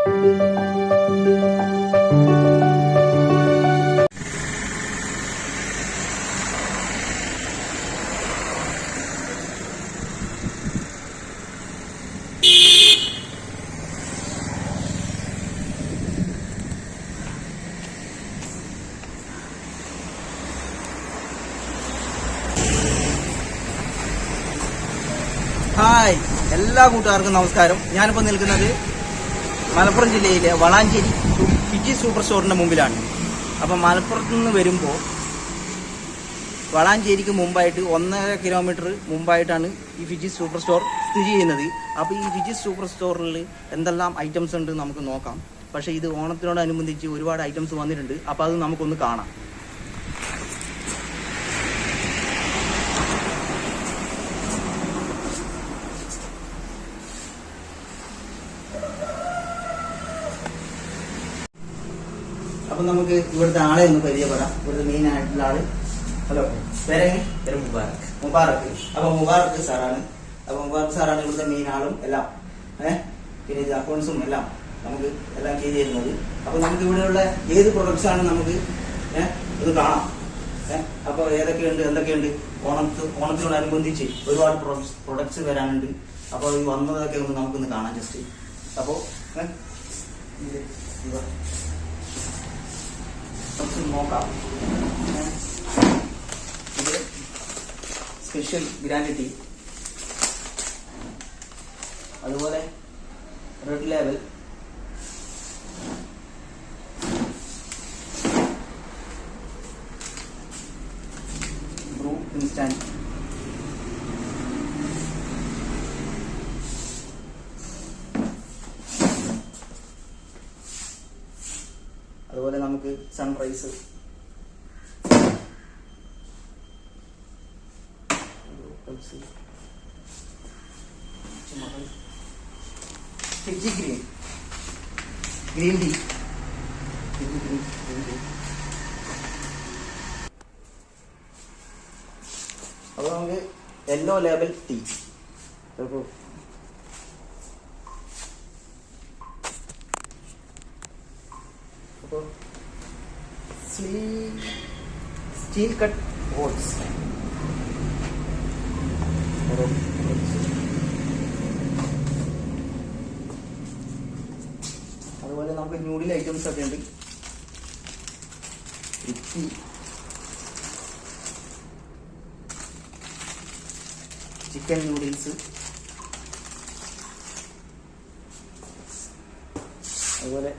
Hi, എല്ലാ കൂട്ടുകാർക്കും നമസ്കാരം. ഞാനിപ്പോൾ നിൽക്കുന്നത് മലപ്പുറം ജില്ലയിലെ വളാഞ്ചേരി ഫിജി സൂപ്പർ സ്റ്റോറിന്റെ മുമ്പിലാണ്. അപ്പം മലപ്പുറത്ത് നിന്ന് വരുമ്പോൾ വളാഞ്ചേരിക്ക് മുമ്പായിട്ട് 1.5 കിലോമീറ്റർ മുമ്പായിട്ടാണ് ഈ ഫിജി സൂപ്പർ സ്റ്റോർ സ്ഥിതി ചെയ്യുന്നത്. അപ്പോൾ ഈ ഫിജി സൂപ്പർ സ്റ്റോറിൽ എന്തെല്ലാം ഐറ്റംസ് ഉണ്ട് നമുക്ക് നോക്കാം. പക്ഷേ ഇത് ഓണത്തിനോടനുബന്ധിച്ച് ഒരുപാട് ഐറ്റംസ് വന്നിട്ടുണ്ട്. അപ്പോൾ അത് നമുക്കൊന്ന് കാണാം. അപ്പൊ നമുക്ക് ഇവിടുത്തെ ആളെ ഒന്ന് പരിചയപ്പെടാം. ഇവിടുത്തെ മെയിൻ ആയിട്ടുള്ള ആള്. ഹലോ, പേര് മുബാറക്ക്. അപ്പൊ മുബാറക്ക് സാറാണ്. അപ്പൊ മുബാറക്ക് സാറാണ് ഇവിടുത്തെ മെയിൻ ആളും എല്ലാം. പിന്നെ ഇത് അക്കൗണ്ട്സും എല്ലാം നമുക്ക് എല്ലാം ചെയ്ത് തരുന്നത്. അപ്പൊ നമുക്ക് ഇവിടെയുള്ള ഏത് പ്രൊഡക്ട്സ് ആണ് നമുക്ക് ഇത് കാണാം. അപ്പൊ ഏതൊക്കെയുണ്ട് എന്തൊക്കെയുണ്ട്, ഓണത്തിനോടനുബന്ധിച്ച് ഒരുപാട് പ്രൊഡക്ട്സ് വരാനുണ്ട്. അപ്പൊ ഈ വന്നതൊക്കെ ഒന്ന് നമുക്കൊന്ന് കാണാം ജസ്റ്റ്. അപ്പോ നോക്കാം. ഇത് സ്പെഷ്യൽ ഗ്രാൻഡ് ടീ, അതുപോലെ റെഡ് ലേബൽ, ബ്രൂ ഇൻസ്റ്റാന്റ്, അതുപോലെ നമുക്ക് സൺറൈസ്, ഫിജി ഗ്രീൻ ടീ, അപ്പോൾ നമുക്ക് yellow label tea, steel cut oats, അതുപോലെ നമുക്ക് ന്യൂഡിൽ ഐറ്റംസ് ഒക്കെ ഉണ്ട്. ചിക്കൻ നൂഡിൽസ്, അതുപോലെ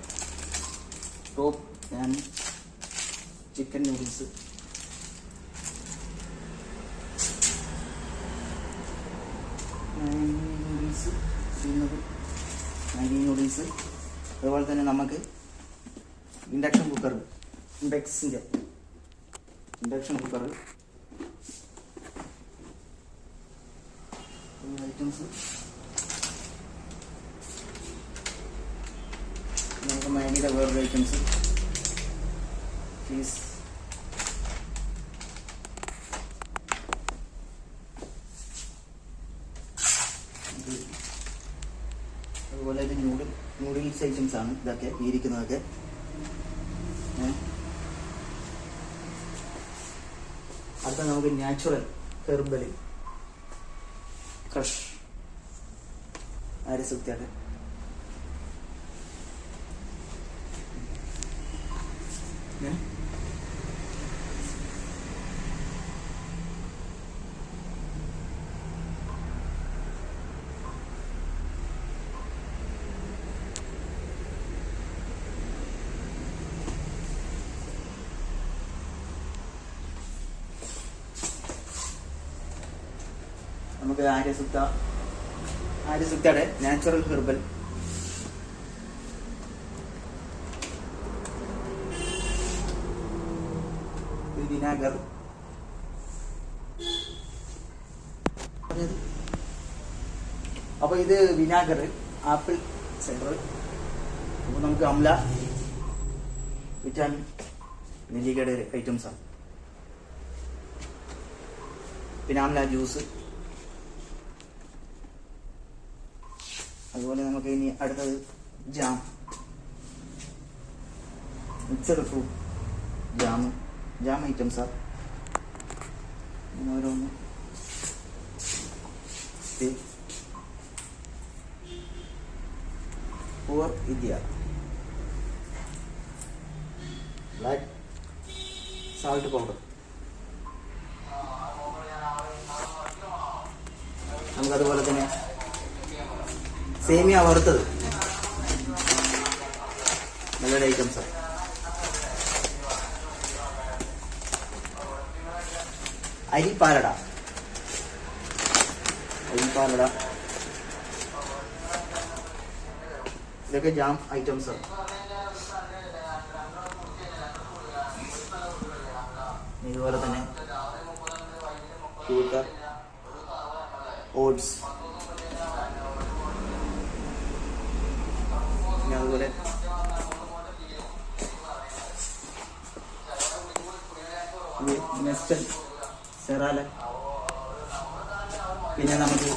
top and chicken noodles, Maggi noodles, അതുപോലെ തന്നെ നമുക്ക് induction cooker, induction cooker items, നമുക്ക് മാഗിയുടെ വേറൊരു ഐറ്റംസ്, ചീസ്, അതുപോലെ ഇത് നൂഡിൽസ് ഐറ്റംസ് ആണ്. ഇതൊക്കെ ഇരിക്കുന്നതൊക്കെ അടുത്ത നമുക്ക് നാച്ചുറൽ ഹെർബൽ ക്രഷ് ആര്യസുക്തിയാട്ടെ, നമുക്ക് ആര്യസുക്തയുടെ നാച്ചുറൽ ഹെർബൽ, വിനാഗർ, അപ്പൊ ഇത് വിനാഗർ, ആപ്പിൾ സെൻട്രൽ, അപ്പൊ നമുക്ക് അംല, വിറ്റാമിൻ, നെല്ലിക്കയുടെ ഐറ്റംസ് ആണ്. പിന്നെ അംല ജ്യൂസ്, അതുപോലെ നമുക്ക് ഇനി അടുത്തത് ജാം, മിക്സഡ് ഫ്രൂട്ട്, ജാം ഐറ്റംസാണ് ഓരോന്ന്. പൂർ ഇന്ത്യ, ബ്ലാക്ക് സാൾട്ട് പൗഡർ. നമുക്കതുപോലെ തന്നെ സേമിയ വറുത്തത്, നല്ലൊരു ഐറ്റംസാണ്. അരിപ്പാലട, ഇതൊക്കെ ജാം ഐറ്റംസാണ്. ഇതുപോലെ തന്നെ ഓട്സ്, പിന്നെ അതുപോലെ നെസ്റ്റൽ സെറാലക്. പിന്നെ നമുക്ക്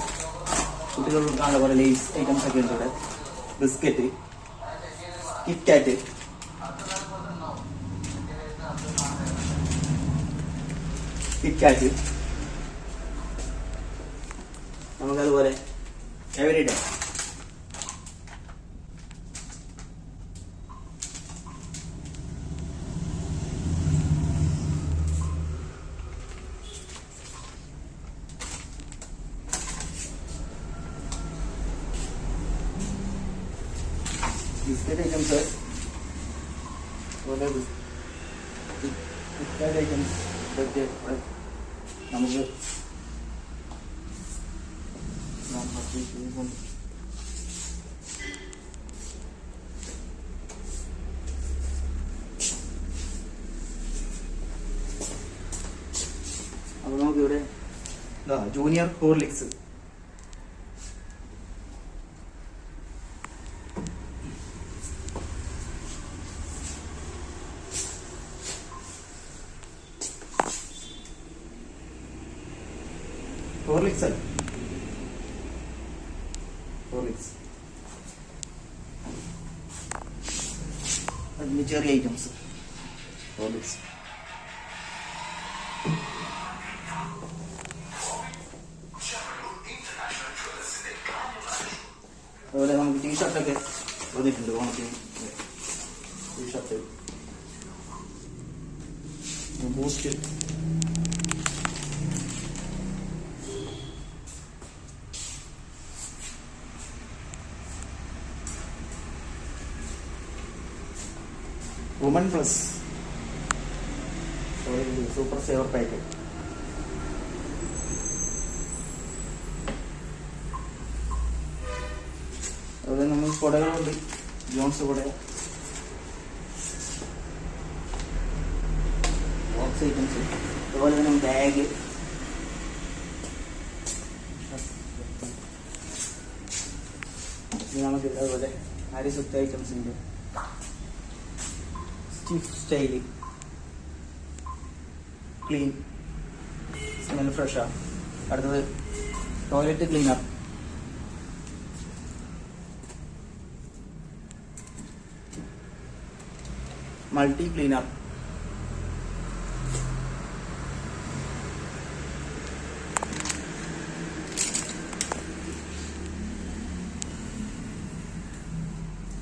കുട്ടികൾ കൊടുക്കാനുള്ള പോലെ ലേസ് ഐറ്റംസ് ഒക്കെ ഉണ്ട് ഇവിടെ. ബിസ്ക്കറ്റ്, കിറ്റ്കാറ്റ്, നമുക്കതുപോലെ എവരിഡേ ബിസ്ക്കറ്റ് ഐറ്റംസ്, അതുപോലെ ബിസ്ക്കറ്റ് ഐറ്റംസ് ഇതൊക്കെ നമുക്ക് അപ്പോൾ നമുക്കിവിടെ ജൂനിയർ ഹോർലിക്സ്, ഹോർലിക്സ് അതിന് ചെറിയ ഐറ്റംസ് ഹോർലിക്സ്. അതുപോലെ നമുക്ക് ടീഷർട്ടൊക്കെ വന്നിട്ടുണ്ട് ഓണത്തിന്. T shirt, Boost, woman plus super saver packet. അതുപോലെ നമ്മൾ കുടകളുണ്ട്, ജോൺസ് കുട, ബോക്സ് ഐറ്റംസ്. അതുപോലെ തന്നെ ബാഗ്, നമുക്ക് അതുപോലെ ആരിസുത്ത ഐറ്റംസ് ഉണ്ട്. സ്റ്റിഫ് സ്റ്റൈല്, ക്ലീൻ, സ്മെൽ ഫ്രഷാ. അടുത്തത് toilet cleaner, multi cleaner,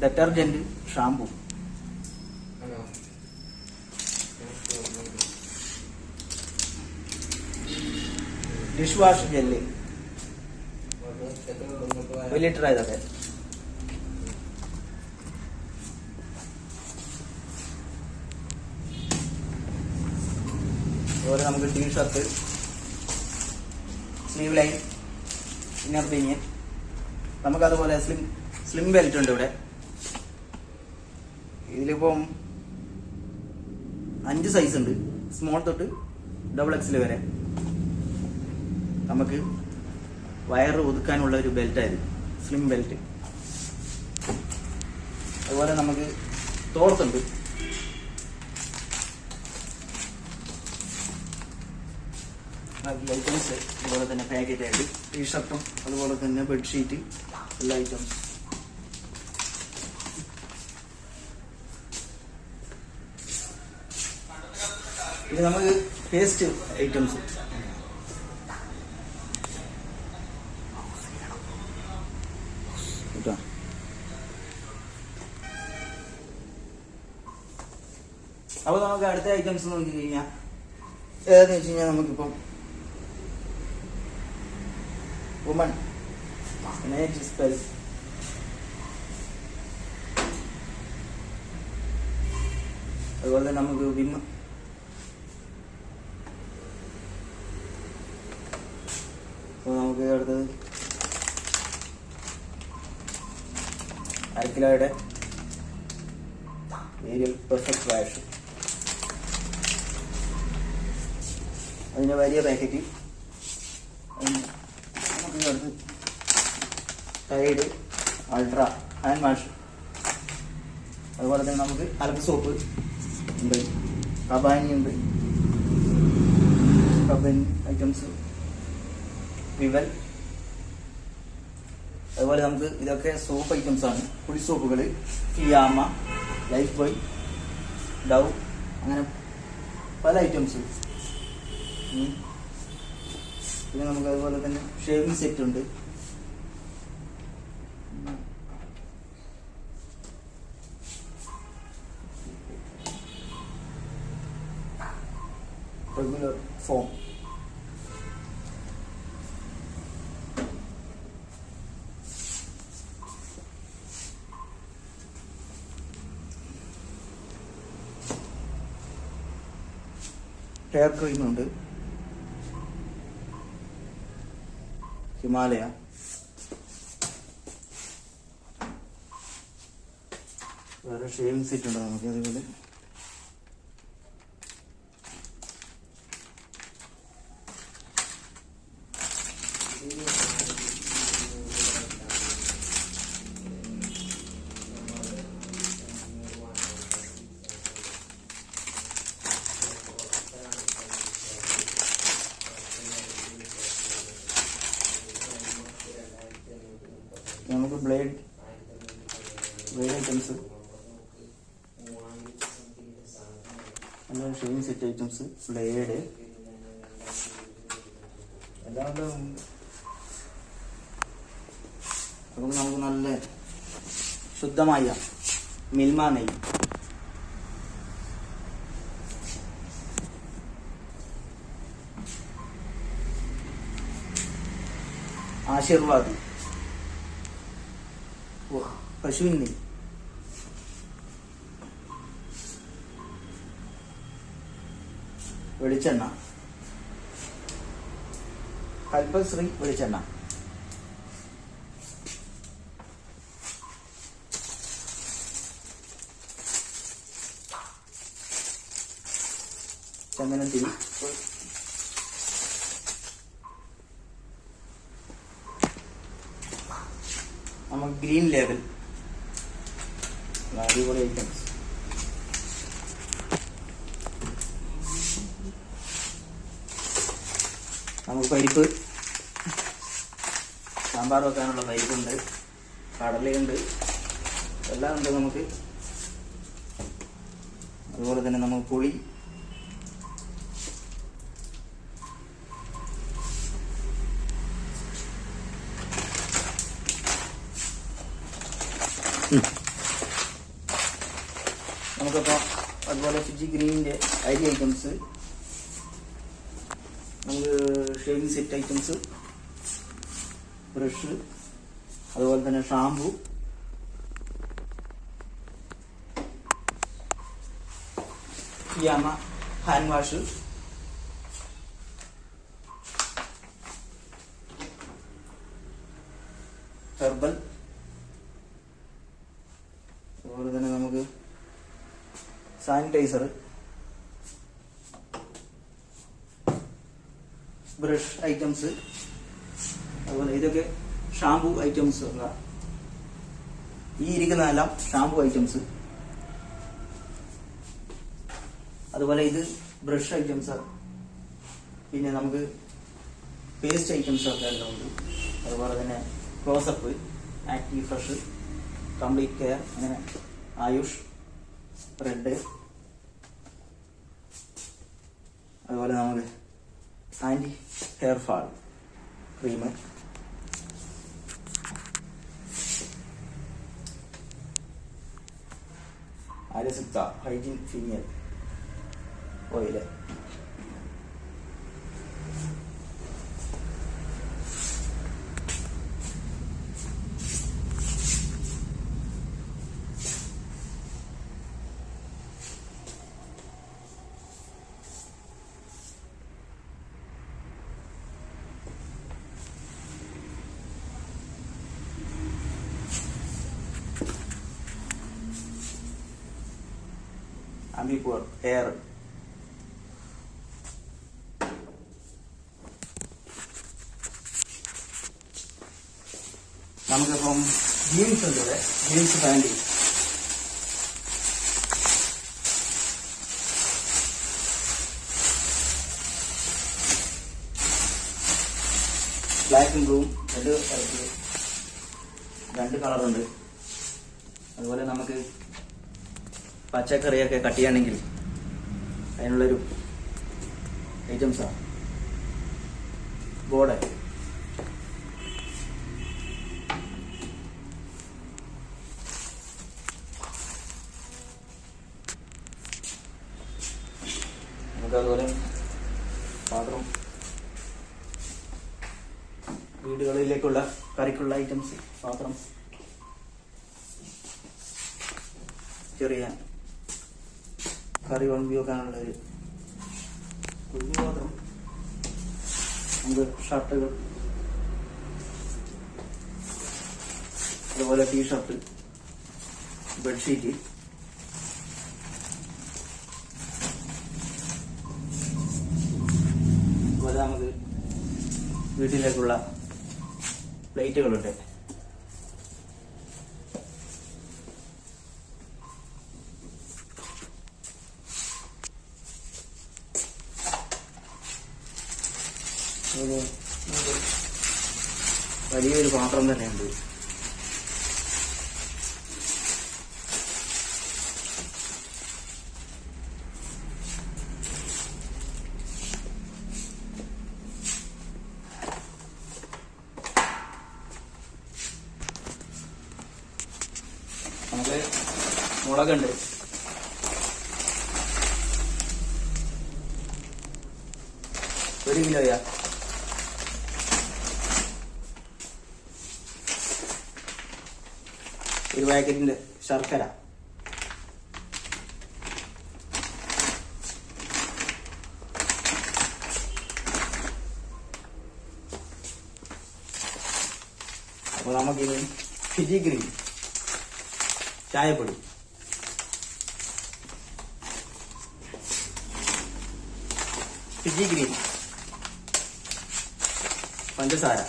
detergent, shampoo, dish wash gel, 1 litre ഇതൊക്കെ. അതുപോലെ നമുക്ക് t shirt, sleeve line, inner banian. നമുക്കതുപോലെ സ്ലിം ബെൽറ്റ് ഉണ്ട് ഇവിടെ. ഇതിലിപ്പം 5 സൈസ് ഉണ്ട്, സ്മോൾ തൊട്ട് XXL വരെ. നമുക്ക് വയറ് ഒതുക്കാനുള്ള ഒരു ബെൽറ്റായിരുന്നു, സ്ലിം ബെൽറ്റ്. അതുപോലെ നമുക്ക് തോർത്തുണ്ട്. ഐറ്റംസ് അതുപോലെ തന്നെ പാക്കറ്റ് ആയിട്ട് ടീഷർട്ടും അതുപോലെ തന്നെ ബെഡ്ഷീറ്റ്, എല്ലാ ഐറ്റംസ്. ഇത് നമുക്ക് പേസ്റ്റ് ഐറ്റംസ്. അപ്പോൾ നമുക്ക് അടുത്ത ഐറ്റംസ് നോക്കി കഴിഞ്ഞാൽ ഏതെന്ന് വെച്ച് കഴിഞ്ഞാൽ നമുക്കിപ്പം വുമൺ സ്പെൽ, അതുപോലെ തന്നെ നമുക്ക് വിം, അപ്പോൾ നമുക്ക് അടുത്തത് അരക്കിലോയുടെ ഏരിയൽ പെർഫെക്റ്റ് വാഷ്, അതിൻ്റെ വലിയ പാക്കറ്റ്. നമുക്ക് അടുത്ത് ടൈഡ് അൾട്രാ ഹാൻഡ് വാഷ്, അതുപോലെ തന്നെ നമുക്ക് അലക്ക് സോപ്പ് ഉണ്ട്, കബാനി ഉണ്ട്, കബൻ ഐറ്റംസ്, വിവൽ. അതുപോലെ നമുക്ക് ഇതൊക്കെ സോപ്പ് ഐറ്റംസ് ആണ്. കുളി സോപ്പുകൾ ഫിയാമ, ലൈഫ് ബോയ്, ഡവ്, അങ്ങനെ പല ഐറ്റംസ്. പിന്നെ നമുക്ക് അതുപോലെ തന്നെ ഷേവിംഗ് സെറ്റ് ഉണ്ട്. റെഗുലർ ഫോം, ഹെയർ ക്രീം ഉണ്ട്, ഹിമാലയ, വേറെ ഷേവിംഗ് സെറ്റ് ഉണ്ട് നമുക്ക്. അതുപോലെ നമുക്ക് blade items, shaving set items, blade എല്ലാം ഉണ്ട്. അപ്പം നമുക്ക് നല്ല ശുദ്ധമായ മിൽമ നെയ്യ്, ആശീർവാദ് പശുവിൻ നെയ്യ്, വെളിച്ചെണ്ണ, കൽപശ്രീ വെളിച്ചെണ്ണ, ചന്ദനത്തിരി, നമുക്ക് ഗ്രീൻ ലേബൽ, അടിപൊളി ഐറ്റംസ്. നമുക്ക് പരിപ്പ്, സാമ്പാർ വെക്കാനുള്ള പരിപ്പുണ്ട്, കടലയുണ്ട്, എല്ലാം ഉണ്ട് നമുക്ക്. അതുപോലെ തന്നെ നമുക്ക് പുളി, നമുക്കിപ്പോൾ അതുപോലെ ഫിജി ഗ്രീനിൻ്റെ അരി ഐറ്റംസ്, നമുക്ക് ഷേവിംഗ് സെറ്റ് ഐറ്റംസ്, ബ്രഷ്, അതുപോലെ തന്നെ shampoo, Fiama hand wash, herbal, അതുപോലെ തന്നെ നമുക്ക് സാനിറ്റൈസർ, ബ്രഷ് ഐറ്റംസ്, അതുപോലെ ഇതൊക്കെ ഷാമ്പു ഐറ്റംസ് ഉള്ള, ഈ ഇരിക്കുന്നതെല്ലാം ഷാമ്പു ഐറ്റംസ്. അതുപോലെ ഇത് ബ്രഷ് ഐറ്റംസ്, പിന്നെ നമുക്ക് പേസ്റ്റ് ഐറ്റംസ് ഒക്കെ എല്ലാം ഉണ്ട്. അതുപോലെ തന്നെ Closeup, active fresh, complete care, അങ്ങനെ ആയുഷ്, റെഡ്, അതുപോലെ നമുക്ക് ആൻറ്റി ഹെയർ ഫാൾ ക്രീം, ആര്യസിക്ത hygiene phenyl oil, Ambi Pur hair, നമുക്കിപ്പം ജീൻസ് ഉണ്ട് ഇവിടെ, ജീൻസ് പാൻറ്, ബ്ലാക്കും ബ്ലൂവും രണ്ട് കളറുണ്ട്. അതുപോലെ നമുക്ക് പച്ചക്കറിയൊക്കെ കട്ട് ചെയ്യണമെങ്കിൽ അതിനുള്ളൊരു ഐറ്റംസാണ് ബോർഡ്. നമുക്കതുപോലെ പാത്രം, വീടുകളിലേക്കുള്ള കറിക്കുള്ള ഐറ്റംസ്, പാത്രം, ചെറിയ കറി വിളമ്പി വെക്കാനുള്ളൊരു കുഞ്ഞു പാത്രം, നമുക്ക് ഷർട്ടുകൾ, അതുപോലെ ടീഷർട്ട്, ബെഡ്ഷീറ്റ്, അതുപോലെ നമുക്ക് വീട്ടിലേക്കുള്ള പ്ലേറ്റുകളുണ്ട്. വലിയൊരു പാത്രം തന്നെയുണ്ട്. നമുക്ക് മുളകുണ്ട്, ഒരു കിലോയാ. ഒരു പാക്കറ്റിന്റെ ശർക്കര, അപ്പൊ നമുക്കിനി ഫിജി ഗ്രീൻ ചായപ്പൊടി, ഫിജി ഗ്രീൻ, പഞ്ചസാര,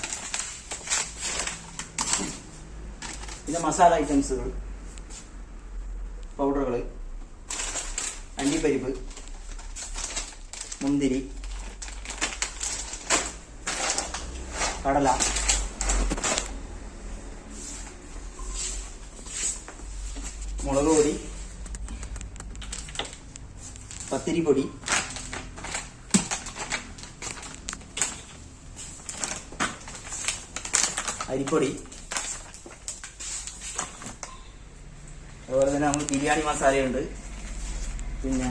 പിന്നെ മസാല ഐറ്റംസുകൾ, പൗഡറുകൾ, അണ്ടിപ്പരിപ്പ്, മുന്തിരി, കടല, മുളക് പൊടി, പത്തിരിപ്പൊടി, അരിപ്പൊടി, അതുപോലെ തന്നെ നമുക്ക് ബിരിയാണി മസാലയുണ്ട്, പിന്നെ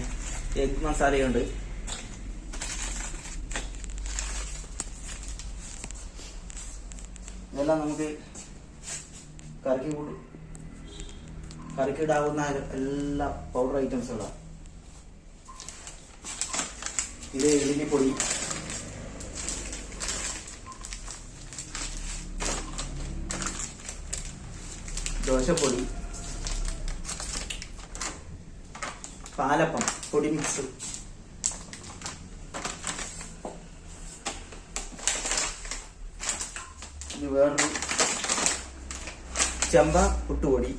എഗ് മസാലയുണ്ട്. ഇതെല്ലാം നമുക്ക് കറിക്കിടാവുന്ന എല്ലാ പൗഡർ ഐറ്റംസുകളാണ്. ഇത് എള്ളിപ്പൊടി, ദോശപ്പൊടി, പാലപ്പം പൊടി മിക്സ്, ഇത് വേറൊരു ചെമ്പ പുട്ടുപൊടി,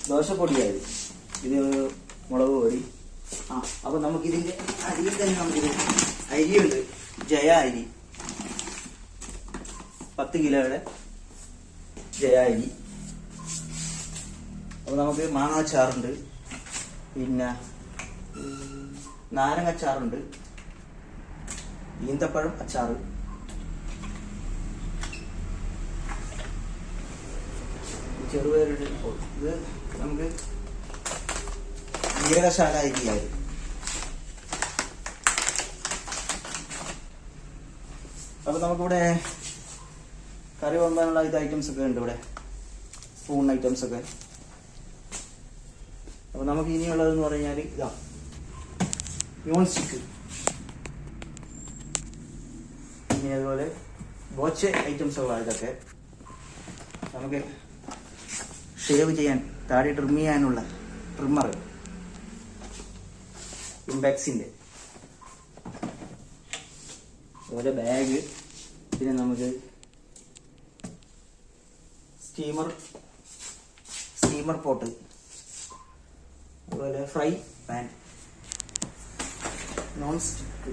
ദോശപ്പൊടിയായത്, ഇത് മുളക് പൊടി. അപ്പൊ നമുക്കിതിന്റെ അരിയിൽ തന്നെ നമുക്കിത് അരിയുണ്ട്, ജയ അരി, 10 കിലോയുടെ ജയ അരി. അപ്പൊ നമുക്ക് മാങ്ങാച്ചാറുണ്ട്, പിന്നെ നാരങ്ങ അച്ചാറുണ്ട്, ഈന്തപ്പഴം അച്ചാറ്, ചെറുപയറുണ്ട്. ഇത് നമുക്ക് ജീരകശാല അരിയായി. അപ്പൊ നമുക്കിവിടെ കറി വെക്കാനുള്ള ഇത് ഐറ്റംസ് ഒക്കെ ഉണ്ട് ഇവിടെ, സ്പൂൺ ഐറ്റംസ് ഒക്കെ. അപ്പൊ നമുക്ക് ഇനിയുള്ളതെന്ന് പറഞ്ഞാൽ ഇതാ നോൺ സ്റ്റിക്ക്, ഇനി അതുപോലെ ബോച്ചെ ഐറ്റംസുകളാണ് ഇതൊക്കെ. നമുക്ക് ഷേവ് ചെയ്യാൻ, താടി ട്രിം ചെയ്യാനുള്ള ട്രിമ്മർ ഇംപാക്സിൻ്റെ, അതുപോലെ ബാഗ്, പിന്നെ നമുക്ക് സ്റ്റീമർ പോട്ട്, അതുപോലെ fry pan, non stick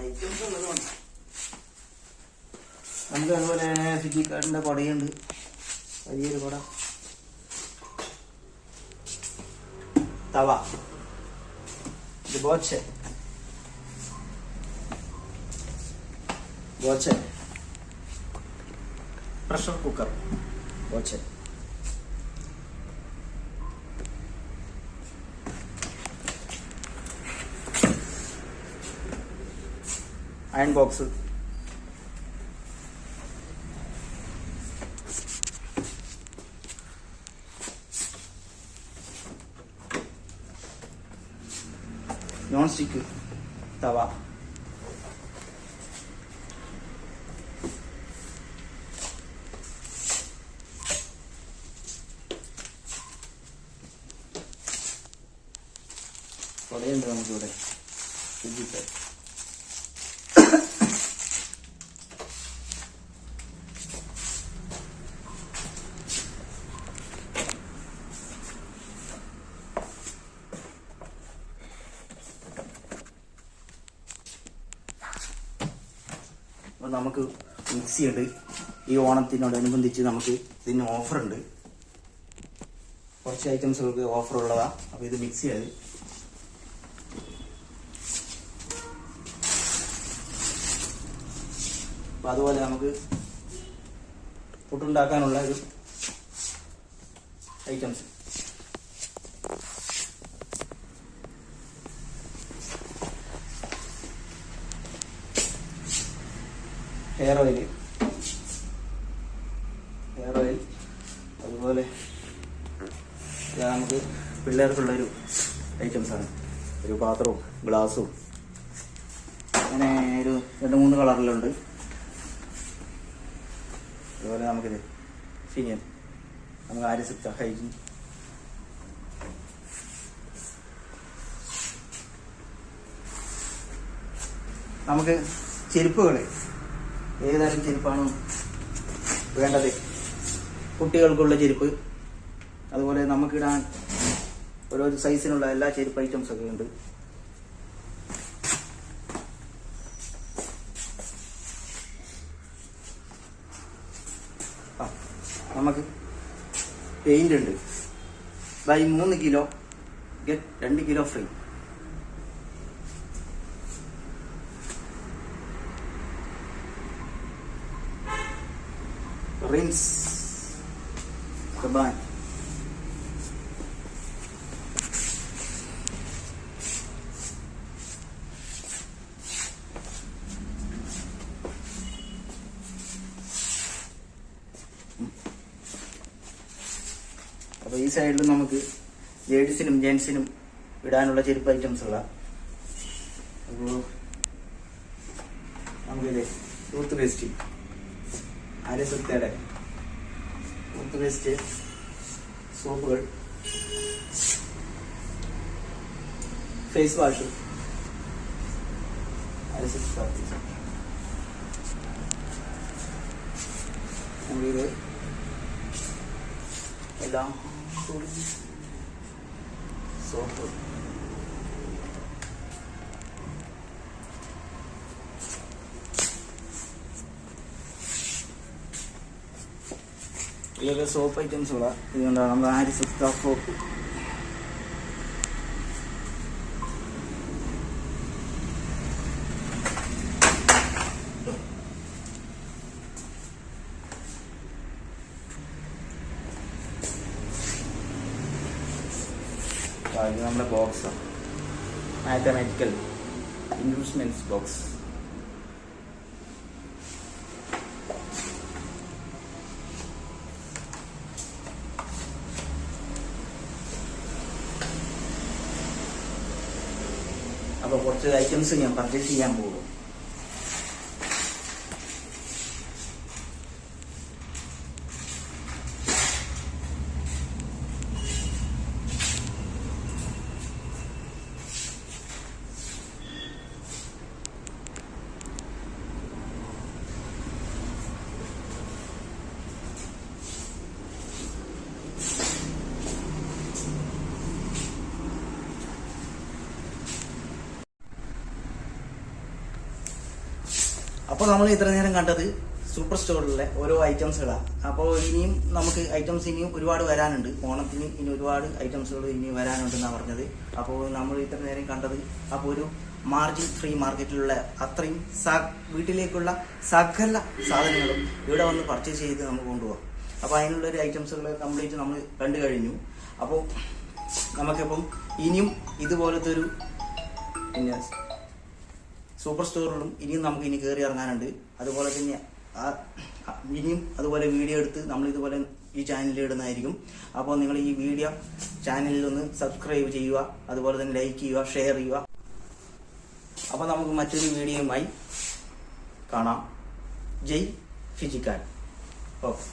items ഉള്ളതുകൊണ്ട്. നമുക്ക് അതുപോലെ ഫിജിക്കാർഡിൻ്റെ കുടയുണ്ട്, വലിയൊരു കുട, തവ, ഇത് Boche pressure cooker, Boche, iron box, non stick തവ, കൊടയുണ്ട് നമുക്കിവിടെ. അപ്പോൾ നമുക്ക് മിക്സി ഉണ്ട്. ഈ ഓണത്തിനോടനുബന്ധിച്ച് നമുക്ക് ഇതിന് ഓഫറുണ്ട്, കുറച്ച് ഐറ്റംസുകൾക്ക് ഓഫർ ഉള്ളതാണ്. അപ്പോൾ ഇത് മിക്സി ആയി. അപ്പോൾ അതുപോലെ നമുക്ക് പുട്ടുണ്ടാക്കാനുള്ള ഒരു ഐറ്റംസ്, ഹെയർ ഓയിൽ, അതുപോലെ നമുക്ക് പിള്ളേർക്കുള്ളൊരു ഐറ്റംസാണ്. ഒരു പാത്രവും ഗ്ലാസും, അങ്ങനെ ഒരു 2-3 കളറിലുണ്ട്. അതുപോലെ നമുക്കിത് ഫിനിയൻ, നമുക്ക് ആര്യസിക്ത ഹൈജീൻ, നമുക്ക് ചെരുപ്പുകൾ ഏതായാലും ചെരുപ്പാണ് വേണ്ടത്. കുട്ടികൾക്കുള്ള ചെരുപ്പ്, അതുപോലെ നമുക്കിടാൻ ഓരോ സൈസിനുള്ള എല്ലാ ചെരുപ്പ് ഐറ്റംസ് ഒക്കെ ഉണ്ട്. നമുക്ക് പെയിന്റ് ഉണ്ട്. Buy 3 kilo get 2 kilo free. Rims, കബാൻ, അപ്പോൾ ഈ സൈഡിൽ നമുക്ക് ലേഡീസിനും ജെൻസിനും ഇടാനുള്ള ചെരുപ്പ് ഐറ്റംസ് ഉള്ള. അപ്പോൾ നമുക്കിത് ടൂത്ത് പേസ്റ്റ്, ആര്യസക്തയുടെ ടൂത്ത് പേസ്റ്റ്, സോപ്പുകൾ, ഫേസ് വാഷ്, ആര്യസക്ത, നമുക്കിത് എല്ലാം സോപ്പ്, ഇതൊക്കെ സോപ്പ് ഐറ്റംസുള്ള. ഇതുകൊണ്ടാണ് നമ്മൾ ആര്യസക്ത സോപ്പ്. ഇത് നമ്മുടെ ബോക്സാണ്, മാത്തമാറ്റിക്കൽ ഇൻസ്ട്രുമെന്റ്സ് ബോക്സ്. അപ്പോൾ കുറച്ച് ഐറ്റംസ് ഞാൻ പർച്ചേസ് ചെയ്യാൻ പോകും. അപ്പോൾ നമ്മൾ ഇത്ര നേരം കണ്ടത് സൂപ്പർ സ്റ്റോറിലെ ഓരോ ഐറ്റംസുകളാണ്. അപ്പോൾ ഇനിയും നമുക്ക് ഐറ്റംസ് ഇനിയും ഒരുപാട് വരാനുണ്ട്. ഓണത്തിന് ഇനി ഒരുപാട് ഐറ്റംസുകൾ ഇനി വരാനുണ്ടെന്നാണ് പറഞ്ഞത്. അപ്പോൾ നമ്മൾ ഇത്ര നേരം കണ്ടത് അപ്പോൾ ഒരു മാർജിൻ ഫ്രീ മാർക്കറ്റിലുള്ള അത്രയും വീട്ടിലേക്കുള്ള സകല സാധനങ്ങളും ഇവിടെ വന്ന് പർച്ചേസ് ചെയ്ത് നമുക്ക് കൊണ്ടുപോകാം. അപ്പോൾ അതിനുള്ളൊരു ഐറ്റംസുകൾ കംപ്ലീറ്റ് നമ്മൾ കണ്ടു കഴിഞ്ഞു. അപ്പോൾ നമുക്കിപ്പം ഇനിയും ഇതുപോലത്തെ ഒരു പിന്നെ സൂപ്പർ സ്റ്റോറുകളും ഇനിയും നമുക്ക് ഇനി കയറി ഇറങ്ങാനുണ്ട്. അതുപോലെ തന്നെ ഇനിയും അതുപോലെ വീഡിയോ എടുത്ത് നമ്മൾ ഇതുപോലെ ഈ ചാനലിൽ ഇടുന്നതായിരിക്കും. അപ്പോൾ നിങ്ങൾ ഈ വീഡിയോ ചാനലിൽ ഒന്ന് സബ്സ്ക്രൈബ് ചെയ്യുക, അതുപോലെ തന്നെ ലൈക്ക് ചെയ്യുക, ഷെയർ ചെയ്യുക. അപ്പോൾ നമുക്ക് മറ്റൊരു വീഡിയോയുമായി കാണാം. ജയ് ഫിജിക്കാരൻ. ഓക്കെ.